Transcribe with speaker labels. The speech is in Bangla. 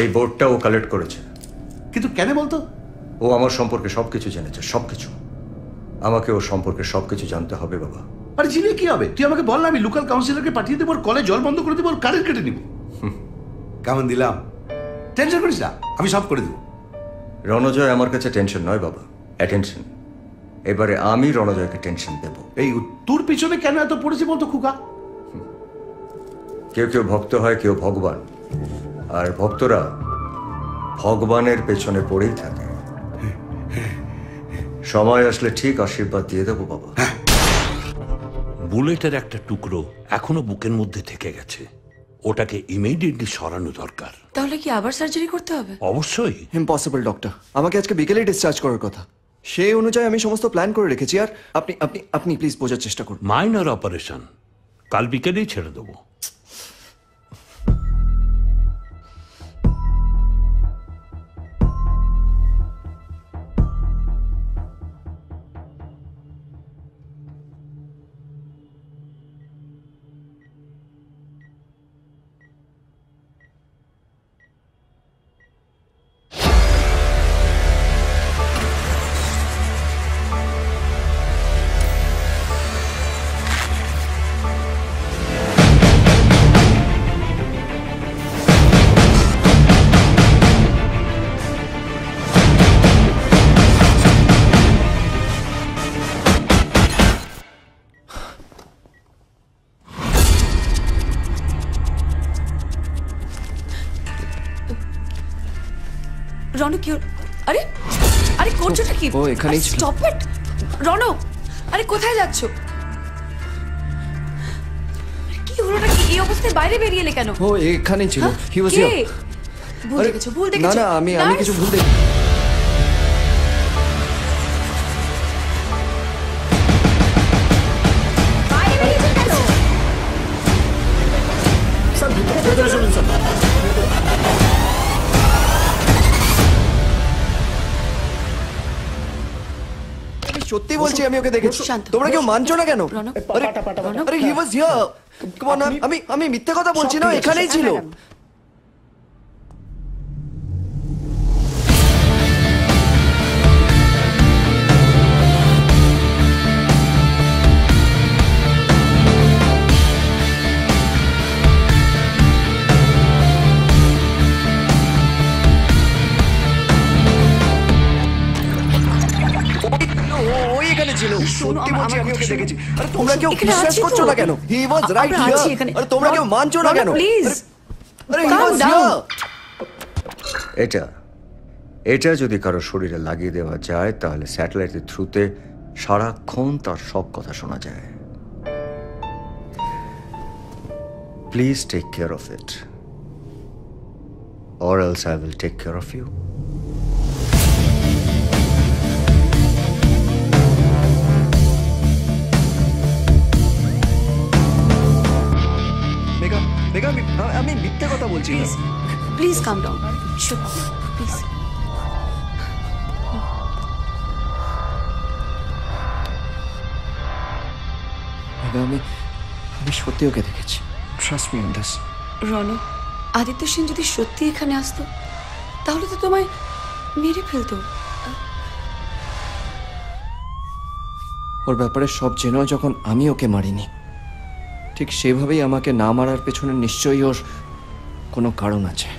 Speaker 1: এই বোর্ডটা ও কালেক্ট করেছে।
Speaker 2: কিন্তু কেন বলতো?
Speaker 1: ও আমার সম্পর্কে সবকিছু জেনেছে, সবকিছু। আমাকে ও সম্পর্কে সবকিছু জানতে হবে বাবা।
Speaker 2: আরে জিনিয়ে কি হবে? তুই আমাকে বল না, আমি লোকাল কাউন্সিলরকে পাঠিয়ে দেবো, ওর কলে জল বন্ধ করে দেবো, ওর কারেন্ট কেটে নিব। কেমন দিলাম? টেনশন করিস না, আমি সব করে দেবো।
Speaker 1: রণজয় আমার কাছে টেনশন নয় বাবা, অ্যাটেনশন। এবারে আমি রণজয়কে টেনশন দেব।
Speaker 2: এই তোর পিছনে কেন এত পড়েছে বলতো খুকা?
Speaker 1: কেউ কেউ ভক্ত হয়, কেউ ভগবান, আর ভক্তরা ভগবানের পেছনে পড়েই থাকে। সময় আসলে ঠিক আশীর্বাদ দিয়ে দেবো বাবা।
Speaker 3: বুলেটের একটা টুকরো এখনো বুকের মধ্যে থেকে গেছে, ওটাকে ইমিডিয়েটলি সরানো দরকার।
Speaker 4: তাহলে কি আবার সার্জারি করতে হবে?
Speaker 3: অবশ্যই।
Speaker 5: ইম্পসিবল ডক্টর, আমাকে আজকে বিকেলে ডিসচার্জ করার কথা, সেই অনুযায়ী আমি সমস্ত প্ল্যান করে রেখেছি। আর আপনি আপনি আপনি প্লিজ বোঝার চেষ্টা করুন।
Speaker 3: মাইনর অপারেশন, কাল বিকেলেই ছেড়ে দেবো।
Speaker 4: রণ কি? আরে আরে করছোটা কি?
Speaker 5: ও এখানেই ছিল।
Speaker 4: স্টপ ইট রণ, আরে কোথায় যাচ্ছ? কি হলোটা কি? এই অবস্থায় বাইরে বেরিয়ে এলে কেন?
Speaker 5: ও এখানেই ছিল, হি ওয়াজ
Speaker 4: কে?
Speaker 5: হিয়ার।
Speaker 4: ভুল দেখেছো, ভুল দেখেছো।
Speaker 5: না না, আমি কিছু ভুল দেখি।
Speaker 4: বাইরে বেরিয়েছো কেন?
Speaker 6: স্যার ভেতরে চলুন স্যার।
Speaker 5: সত্যি বলছি, আমি ওকে দেখেছি।
Speaker 4: শান্ত।
Speaker 5: তোমরা কেউ মানছো না কেন?
Speaker 4: রণ,
Speaker 5: আরে আরে হি ওয়াজ হিয়ার। কাম অন, আমি মিথ্যে কথা বলছি না, এখানেই ছিল। ওই এখানে ছিল, সত্যি বলছি, আমি ওকে দেখেছি। আরে তোমরা কেউ
Speaker 4: এখানে
Speaker 5: বিশ্বাস
Speaker 4: আছি তো।
Speaker 5: করছো না কেন? হি ওয়াজ রাইট
Speaker 4: আমরা আছি
Speaker 5: হিয়ার।
Speaker 4: এখানে।
Speaker 5: আরে তোমরা কেউ মানছো না কেন?
Speaker 4: প্লিজ
Speaker 5: আরে হি
Speaker 4: Calm
Speaker 5: ওয়াজ
Speaker 4: down.
Speaker 5: হিয়ার।
Speaker 1: এটা যদি কারো শরীরে লাগিয়ে দেওয়া যায়, তাহলে স্যাটেলাইটের থ্রুতে সারাক্ষণ তার সব কথা শোনা যায়। Please take care of it, or else I will take care of you.
Speaker 5: Megha, আমি মিথ্যে কথা বলছি না।
Speaker 4: Please come down, please.
Speaker 5: Megha, আমি সত্যি ওকে দেখেছি, trust me on this.
Speaker 4: রণ, Aditya Sen যদি সত্যি এখানে আসতো তাহলে তো তোমায় মেরে ফেলতো।
Speaker 5: ওর ব্যাপারে সব জেনেও যখন আমি ওকে মারিনি, ঠিক সেভাবেই আমাকে না মারার পেছনে নিশ্চয়ই ওর কোনো কারণ আছে।